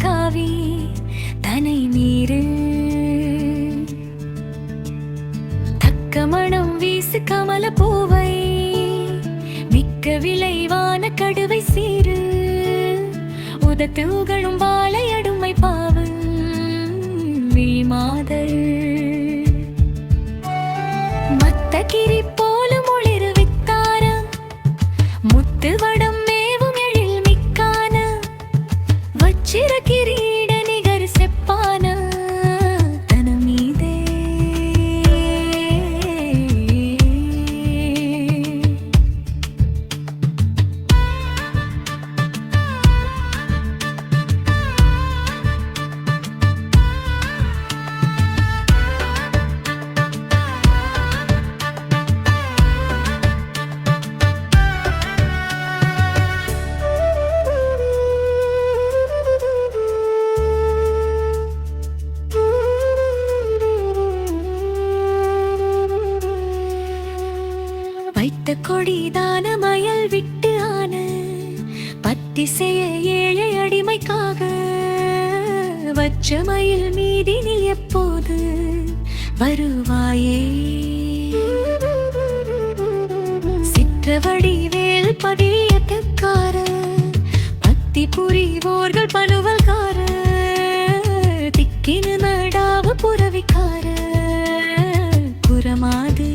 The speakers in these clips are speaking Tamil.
காவி தனை நீரு தக்க மணம் வீசு கமல பூவை மிக்க விளைவான கடுவை சீரு உதத்து உகழும் வாழையடுமை பாவு மாதர் மத்தகிரி போலும் ஒளிரு வித்தார முத்து வடம் மேவும் எழில் மிக்கான வச்சிர கிரீட நிகர் செப்பான தன மீதே வைத்த கொடிதான மயல் விட்டு ஆன பத்திசைய ஏழை அடிமைக்காக வச்ச மயில் மீதி நீ எப்போது வருவாயே சிற்றவடி வேல் பதியத்தக்கார பத்தி புரிவோர்கள் பனுவல்கார திக்கின நடாவு புறவிக்கார புறமாது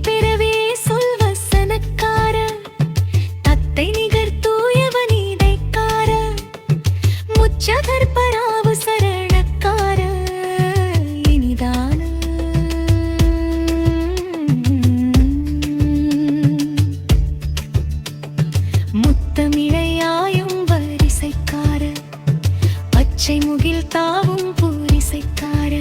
பிறவே சொல்வசனக்கார தத்தை நிகர் தூயவனீதைக்கார முச்சகர் பராவு சரணக்கார இனிதான முத்தமிழையாயும் வரிசைக்கார பச்சை முகில் தாவும் பூரிசைக்கார